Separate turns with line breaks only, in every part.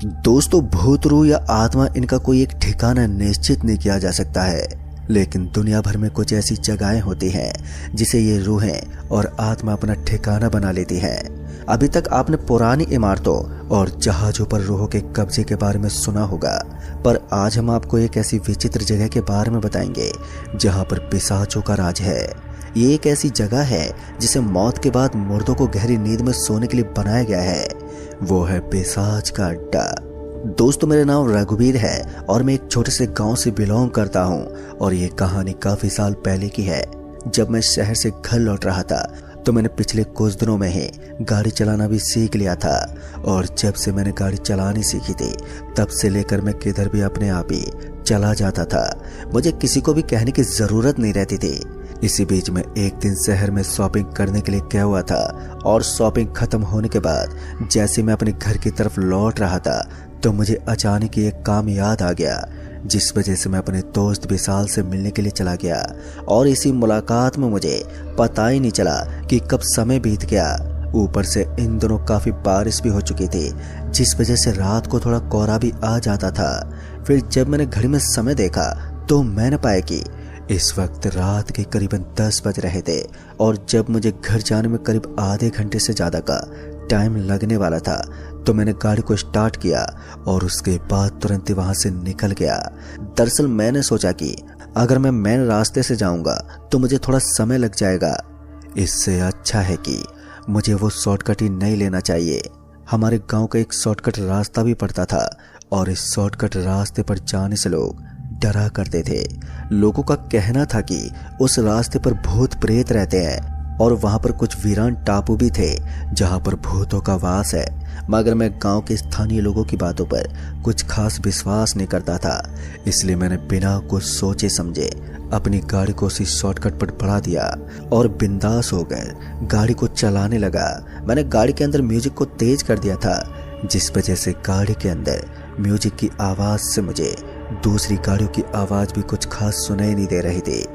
दोस्तों, भूत, रूह या आत्मा, इनका कोई एक ठिकाना निश्चित नहीं किया जा सकता है, लेकिन दुनिया भर में कुछ ऐसी जगहें होती हैं जिसे ये रूहें और आत्मा अपना ठिकाना बना लेती हैं। अभी तक आपने पुरानी इमारतों और जहाजों पर रूहों के कब्जे के बारे में सुना होगा, पर आज हम आपको एक ऐसी विचित्र जगह के बारे में बताएंगे जहां पर पिशाचों का राज है। ये एक ऐसी जगह है जिसे मौत के बाद मुर्दों को गहरी नींद में सोने के लिए बनाया गया है। वो है पिशाच का अड्डा। दोस्तों, मेरा नाम रघुवीर है और मैं एक छोटे से गांव से बिलोंग करता हूं और ये कहानी काफी साल पहले की है। जब मैं शहर से घर लौट रहा था तो मैंने पिछले कुछ दिनों में ही गाड़ी चलाना भी सीख लिया था, और जब से मैंने गाड़ी चलानी सीखी थी तब से लेकर मैं किधर भी अपने आप ही चला जाता था। मुझे किसी को भी कहने की जरूरत नहीं रहती थी। इसी बीच में एक दिन शहर में शॉपिंग करने के लिए गया हुआ था, और शॉपिंग खत्म होने के बाद जैसे मैं अपने घर की तरफ लौट रहा था तो मुझे अचानक ही एक काम याद आ गया, जिस वजह से मैं अपने दोस्त विशाल से मिलने के लिए चला गया। और इसी मुलाकात में मुझे पता ही नहीं चला कि कब समय बीत गया। ऊपर से इन दिनों काफी बारिश भी हो चुकी थी, जिस वजह से रात को थोड़ा कोहरा भी आ जाता था। फिर जब मैंने घड़ी में समय देखा तो मैंने पाया कि इस वक्त रात के करीबन 10 बज रहे थे, और जब मुझे घर जाने में करीब आधे घंटे से ज्यादा का टाइम लगने वाला था तो मैंने गाड़ी को स्टार्ट किया और उसके बाद तुरंत ही वहां से निकल गया। दरअसल मैंने सोचा कि अगर मैं मेन रास्ते से जाऊंगा तो मुझे थोड़ा समय लग जाएगा। इससे अच्छा है कि मुझे वो शॉर्टकट ही नहीं लेना चाहिए। हमारे गांव का एक शॉर्टकट रास्ता भी पड़ता था, और इस शॉर्टकट रास्ते पर जाने से लोग डरा करते थे। लोगों का कहना था कि उस रास्ते पर भूत प्रेत रहते हैं, और वहां पर कुछ वीरान टापू भी थे जहां पर भूतों का वास है। मगर मैं गांव के स्थानीय लोगों की बातों पर कुछ खास विश्वास नहीं करता था, इसलिए मैंने बिना कुछ सोचे समझे अपनी गाड़ी को उसी शॉर्टकट पर बढ़ा दिया और बिंदास होकर गाड़ी को चलाने लगा। मैंने गाड़ी के अंदर म्यूजिक को तेज कर दिया था, जिस वजह से गाड़ी के अंदर म्यूजिक की आवाज से मुझे दूसरी गाड़ियों की आवाज भी कुछ खास सुनाई नहीं दे रही थी।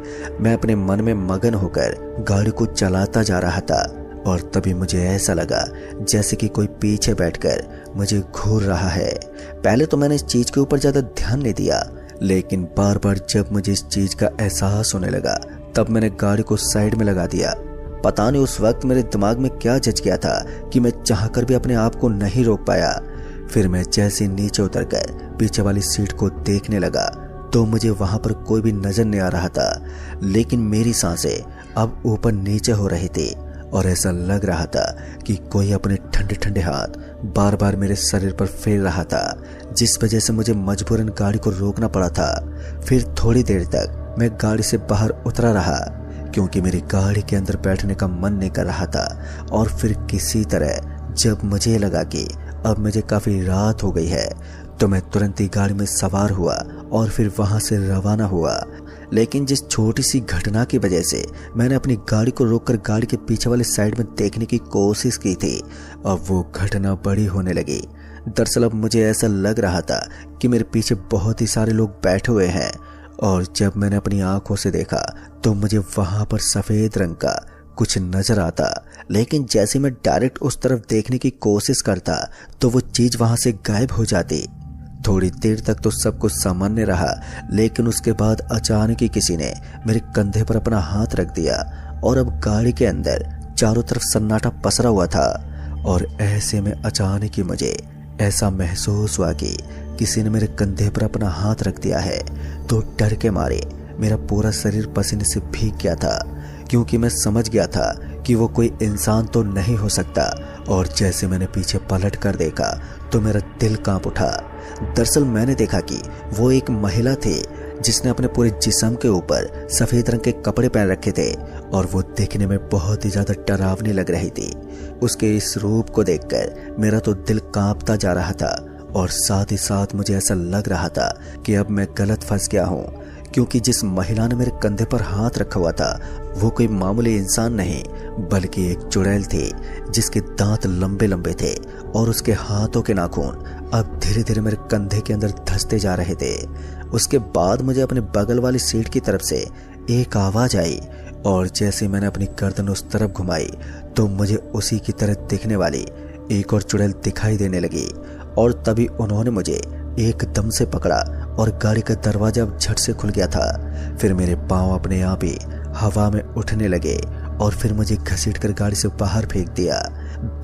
मैं अपने मन में मगन होकर गाड़ी को चलाता जा रहा था, और तभी मुझे ऐसा लगा जैसे कि कोई पीछे बैठकर मुझे घूर रहा है। पहले तो मैंने इस चीज के ऊपर ज्यादा ध्यान नहीं दिया, लेकिन बार बार जब मुझे इस चीज का एहसास होने लगा तब मैंने गाड़ी को साइड में लगा दिया। पता नहीं उस वक्त मेरे दिमाग में क्या जच गया था कि मैं चाहकर भी अपने आप को नहीं रोक पाया। फिर मैं जैसे नीचे उतरकर पीछे वाली सीट को देखने लगा तो मुझे वहां पर कोई भी नजर नहीं आ रहा था, लेकिन मेरी सांसें अब ऊपर नीचे हो रही थी, और ऐसा लग रहा था कि कोई अपने ठंडे ठंडे हाथ बार बार मेरे शरीर पर फेर रहा था, जिस वजह से मुझे मजबूरन गाड़ी को रोकना पड़ा था। फिर थोड़ी देर तक मैं गाड़ी से बाहर उतरा रहा, क्योंकि मेरी गाड़ी के अंदर बैठने का मन नहीं कर रहा था। और फिर किसी तरह जब मुझे लगा कि अब मुझे काफी रात हो गई है तो मैं तुरंत ही गाड़ी में सवार हुआ और फिर वहां से रवाना हुआ। लेकिन जिस छोटी सी घटना की वजह से मैंने अपनी गाड़ी को रोककर गाड़ी के पीछे वाले साइड में देखने की कोशिश की थी, अब वो घटना बड़ी होने लगी। दरअसल अब मुझे ऐसा लग रहा था कि मेरे पीछे बहुत ही सारे लोग बैठे हुए हैं, और जब मैंने अपनी आंखों से देखा तो मुझे वहां पर सफेद रंग का कुछ नजर आता। लेकिन जैसे मैं डायरेक्ट उस तरफ देखने की कोशिश करता तो वो चीज वहां से गायब हो जाती। थोड़ी देर तक तो सब कुछ सामान्य रहा, लेकिन उसके बाद अचानक ही किसी ने मेरे कंधे पर अपना हाथ रख दिया, और अब गाड़ी के अंदर चारों तरफ सन्नाटा पसरा हुआ था। और ऐसे में अचानक ही मुझे ऐसा महसूस हुआ कि किसी ने मेरे कंधे पर अपना हाथ रख दिया है। तो डर के मारे मेरा पूरा शरीर पसीने से भीग गया था, क्योंकि मैं समझ गया था कि वो कोई इंसान तो नहीं हो सकता। और जैसे मैंने पीछे पलट कर देखा तो मेरा दिल कांप उठा। दरअसल मैंने देखा कि वो एक महिला थी जिसने अपने पूरे जिस्म के ऊपर सफेद रंग के कपड़े पहन रखे थे, और वो देखने में बहुत ही ज्यादा डरावनी लग रही थी। उसके इस रूप को देखकर मेरा तो दिल कांपता जा रहा था, और साथ ही साथ मुझे ऐसा लग रहा था कि अब मैं गलत फंस गया हूँ, क्योंकि जिस महिला ने मेरे कंधे पर हाथ रखा हुआ था वो कोई मामूली इंसान नहीं बल्कि एक चुड़ैल थी, जिसके दांत लंबे लंबे थे और उसके हाथों के नाखून अब धीरे धीरे मेरे कंधे के अंदर धंसते जा रहे थे। उसके बाद मुझे अपने बगल वाली सीट की तरफ से एक आवाज आई, और जैसे मैंने अपनी गर्दन उस तरफ घुमाई तो मुझे उसी की तरह दिखने वाली एक और चुड़ैल दिखाई देने लगी। और तभी उन्होंने मुझे एकदम से पकड़ा और गाड़ी का दरवाजा अब झट से खुल गया था। फिर मेरे पांव अपने आप ही हवा में उठने लगे और फिर मुझे घसीटकर गाड़ी से बाहर फेंक दिया।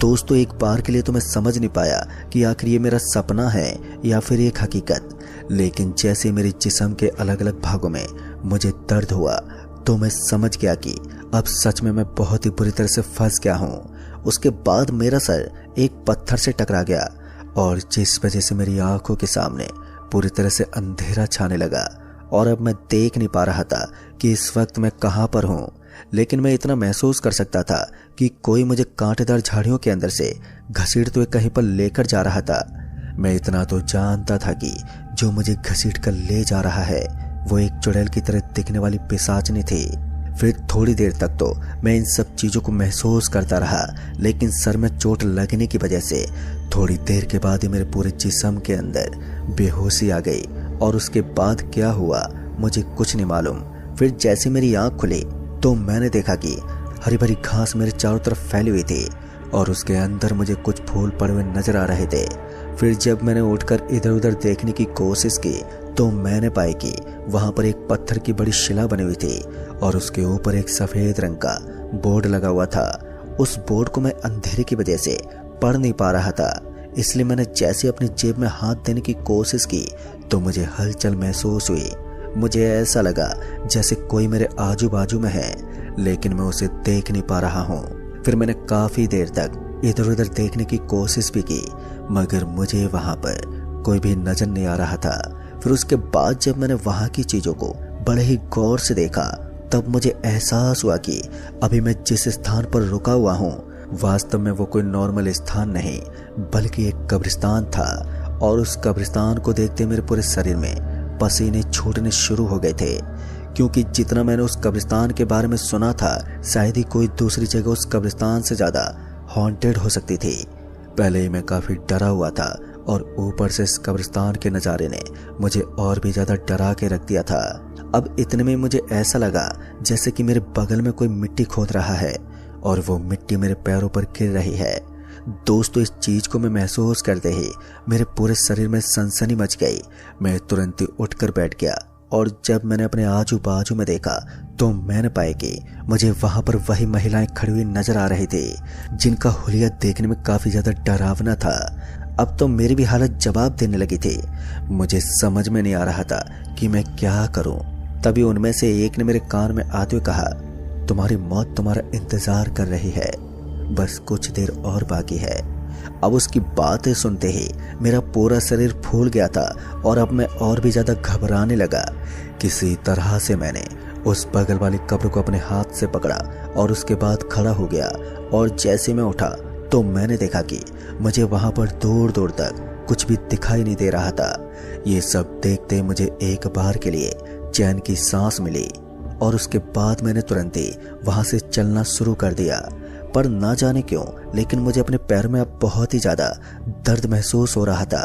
दोस्तों, एक बार के लिए तो मैं समझ नहीं पाया कि आखिर ये मेरा सपना है या फिर एक हकीकत, लेकिन जैसे मेरे जिस्म के अलग अलग भागों में मुझे दर्द हुआ तो मैं समझ गया कि अब सच में मैं बहुत ही बुरी तरह से फंस गया हूँ। उसके बाद मेरा सर एक पत्थर से टकरा गया और जिस वजह से मेरी आंखों के सामने पूरी तरह से अंधेरा छाने लगा और अब मैं देख नहीं पा रहा था कि इस वक्त मैं कहाँ पर हूँ। लेकिन मैं इतना महसूस कर सकता था कि कोई मुझे कांटेदार झाड़ियों के अंदर से घसीटते हुए कहीं पर लेकर जा रहा था। मैं इतना तो जानता था कि जो मुझे घसीट कर ले जा रहा है वो एक चुड़ैल की तरह दिखने वाली पिशाचनी थी। फिर थोड़ी देर तक तो मैं इन सब चीजों को महसूस करता रहा, लेकिन सर में चोट लगने की वजह से थोड़ी देर के बाद ही मेरे पूरे जिस्म के अंदर बेहोशी आ गई और उसके बाद क्या हुआ मुझे कुछ नहीं मालूम। फिर जैसे मेरी आंख खुली तो मैंने देखा कि हरी भरी घास मेरे चारों तरफ फैली हुई थी और उसके अंदर मुझे कुछ फूल पड़े हुए नजर आ रहे थे। फिर जब मैंने उठकर इधर उधर देखने की कोशिश की तो मैंने पाई कि वहां पर एक पत्थर की बड़ी शिला बनी हुई थी और उसके ऊपर एक सफेद रंग का बोर्ड लगा हुआ था। उस बोर्ड को मैं अंधेरे की वजह से पढ़ नहीं पा रहा था, इसलिए मैंने जैसे अपनी जेब में हाथ देने की कोशिश की तो मुझे हलचल महसूस हुई। मुझे ऐसा लगा जैसे कोई मेरे आजू बाजू में है, लेकिन मैं उसे देख नहीं पा रहा हूँ। फिर मैंने काफी देर तक इधर उधर देखने की कोशिश भी की, मगर मुझे वहां पर कोई भी नजर नहीं आ रहा था। फिर उसके बाद जब मैंने वहां की चीजों को बड़े ही गौर से देखा तब मुझे एहसास हुआ कि अभी मैं जिस स्थान पर रुका हुआ हूँ वास्तव में वो कोई नॉर्मल स्थान नहीं बल्कि एक कब्रिस्तान था। और उस कब्रिस्तान को देखते मेरे पूरे शरीर में पसीने छूटने शुरू हो गए थे, क्योंकि जितना मैंने उस कब्रिस्तान के बारे में सुना था शायद ही कोई दूसरी जगह उस कब्रिस्तान से ज्यादा हॉन्टेड हो सकती थी। पहले ही मैं काफी डरा हुआ था और ऊपर से इस कब्रिस्तान के नज़ारे ने मुझे और भी ज्यादा डरा के रख दिया था। अब इतने में मुझे ऐसा लगा जैसे कि मेरे बगल में कोई मिट्टी खोद रहा है और वो मिट्टी मेरे पैरों पर गिर रही है। दोस्तों, इस चीज को मैं महसूस करते ही मेरे पूरे शरीर में सनसनी मच गई। मैं तुरंत ही उठकर बैठ गया और जब मैंने अपने आजू बाजू में देखा तो मैंने पाया कि मुझे वहां पर वही महिलाएं खड़ी हुई नजर आ रही थी जिनका हुलिया देखने में काफी ज्यादा डरावना था। अब तो मेरी भी हालत जवाब देने लगी थी। मुझे समझ में नहीं आ रहा था कि मैं क्या करूं। तभी उनमें से एक ने मेरे कान में आते हुए कहा, तुम्हारी मौत तुम्हारा इंतजार कर रही है, बस कुछ देर और बाकी है। अब उसकी बातें सुनते ही मेरा पूरा शरीर फूल गया था और अब मैं और भी ज्यादा घबराने लगा। किसी तरह से मैंने उस बगल वाली कब्र को अपने हाथ से पकड़ा और उसके बाद खड़ा हो गया और जैसे मैं उठा तो मैंने देखा कि मुझे वहां पर दूर दूर तक कुछ भी दिखाई नहीं दे रहा था। ये सब देखते मुझे एक बार के लिए चैन की सांस मिली और उसके बाद मैंने तुरंत ही वहां से चलना शुरू कर दिया। पर ना जाने क्यों लेकिन मुझे अपने पैर में अब बहुत ही ज्यादा दर्द महसूस हो रहा था।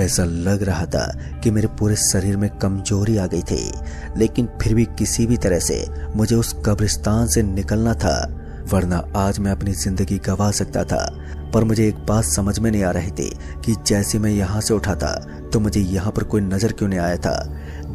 ऐसा लग रहा था कि मेरे पूरे शरीर में कमजोरी आ गई थी, लेकिन फिर भी किसी भी तरह से मुझे उस कब्रिस्तान से निकलना था, वरना आज मैं अपनी जिंदगी गंवा सकता था। पर मुझे एक बात समझ में नहीं आ रही थी कि जैसे मैं यहाँ से उठा था तो मुझे यहाँ पर कोई नजर क्यों नहीं आया था।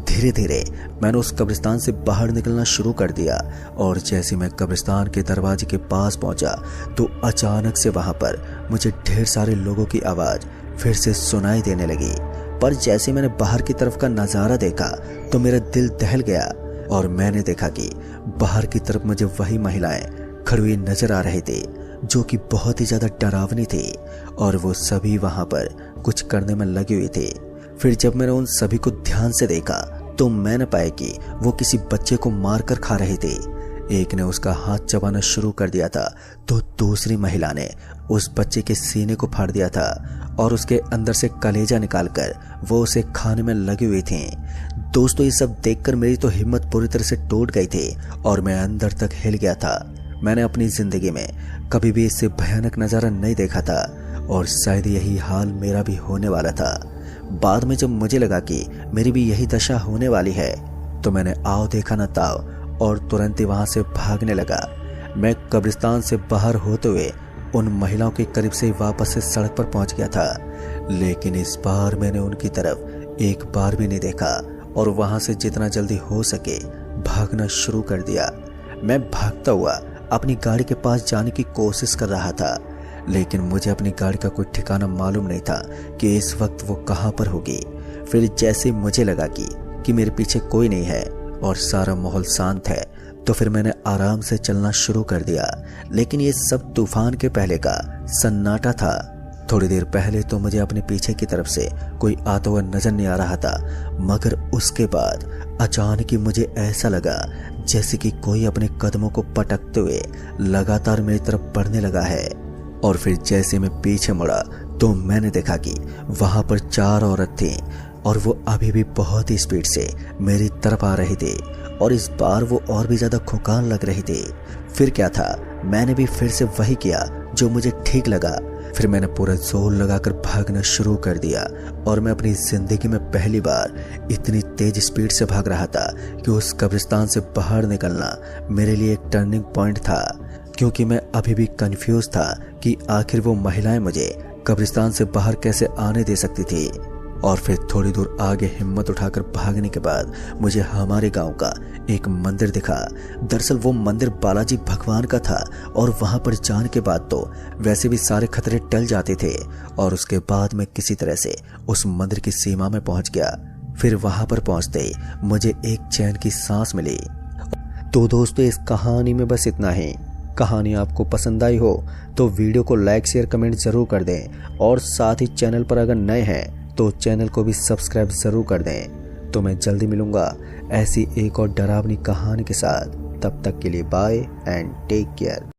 धीरे धीरे मैंने उस कब्रिस्तान से बाहर निकलना शुरू कर दिया और जैसे मैं कब्रिस्तान के दरवाजे के पास पहुंचा तो अचानक से वहां पर मुझे ढेर सारे लोगों की आवाज फिर से सुनाई देने लगी। पर जैसे मैंने बाहर की तरफ का नजारा देखा तो मेरा दिल दहल गया और मैंने देखा कि बाहर की तरफ मुझे वही महिलाएं खड़ी हुई नजर आ रही थी जो कि बहुत ही ज्यादा डरावनी थी और वो सभी वहां पर कुछ करने में लगी हुई थी। फिर जब मैंने उन सभी को ध्यान से देखा तो मैंने पाया कि वो किसी बच्चे को मारकर खा रहे थे। एक ने उसका हाथ चबाना शुरू कर दिया था तो दूसरी महिला ने उस बच्चे के सीने को फाड़ दिया था और उसके अंदर से कलेजा निकालकर वो उसे खाने में लगी हुई थी। दोस्तों, ये सब देखकर मेरी तो हिम्मत पूरी तरह से टूट गई थी और मैं अंदर तक हिल गया था। मैंने अपनी जिंदगी में कभी भी इससे भयानक नजारा नहीं देखा था और शायद यही हाल मेरा भी होने वाला था। बाद में जब मुझे लगा कि मेरी भी यही दशा होने वाली है तो मैंने आओ देखा न ताव और तुरंत ही वहां से भागने लगा। मैं कब्रिस्तान से बाहर होते हुए उन महिलाओं के करीब से वापस से सड़क पर पहुंच गया था, लेकिन इस बार मैंने उनकी तरफ एक बार भी नहीं देखा और वहां से जितना जल्दी हो सके भागना शुरू कर दिया। मैं भागता हुआ अपनी गाड़ी के पास जाने की कोशिश कर रहा था, लेकिन मुझे अपनी गाड़ी का कोई ठिकाना मालूम नहीं था कि इस वक्त वो कहां पर होगी। फिर जैसे मुझे लगा कि मेरे पीछे कोई नहीं है और सारा माहौल शांत है, तो फिर मैंने आराम से चलना शुरू कर दिया। लेकिन ये सब तूफान के पहले का सन्नाटा था। थोड़ी देर पहले तो मुझे अपने पीछे की तरफ से कोई आता हुआ नजर नहीं आ रहा था, मगर उसके बाद अचानक ही मुझे ऐसा लगा जैसे कि कोई अपने कदमों को पटकते हुए लगातार मेरी तरफ बढ़ने लगा है। और फिर जैसे मैं पीछे मुड़ा तो मैंने देखा कि वहां पर 4 औरत थी और वो अभी भी बहुत ही स्पीड से मेरी तरफ आ रही थी और इस बार वो और भी ज्यादा खुकान लग रही थी। फिर क्या था, मैंने भी फिर से वही किया जो मुझे ठीक लगा। फिर मैंने पूरा जोर लगाकर भागना शुरू कर दिया और मैं अपनी जिंदगी में पहली बार इतनी तेज स्पीड से भाग रहा था कि उस कब्रिस्तान से बाहर निकलना मेरे लिए एक टर्निंग पॉइंट था, क्योंकि मैं अभी भी कंफ्यूज था कि आखिर वो महिलाएं मुझे कब्रिस्तान से बाहर कैसे आने दे सकती थी। और फिर थोड़ी दूर आगे हिम्मत उठाकर भागने के बाद मुझे हमारे गांव का एक मंदिर दिखा। दरअसल वो मंदिर बालाजी भगवान का था और वहां पर जाने के बाद तो वैसे भी सारे खतरे टल जाते थे। और उसके बाद मैं किसी तरह से उस मंदिर की सीमा में पहुंच गया। फिर वहां पर पहुंचते ही मुझे एक चैन की सांस मिली। तो दोस्तों, इस कहानी में बस इतना ही। कहानी आपको पसंद आई हो तो वीडियो को लाइक शेयर कमेंट जरूर कर दें और साथ ही चैनल पर अगर नए हैं तो चैनल को भी सब्सक्राइब जरूर कर दें। तो मैं जल्दी मिलूंगा ऐसी एक और डरावनी कहानी के साथ। तब तक के लिए बाय एंड टेक केयर।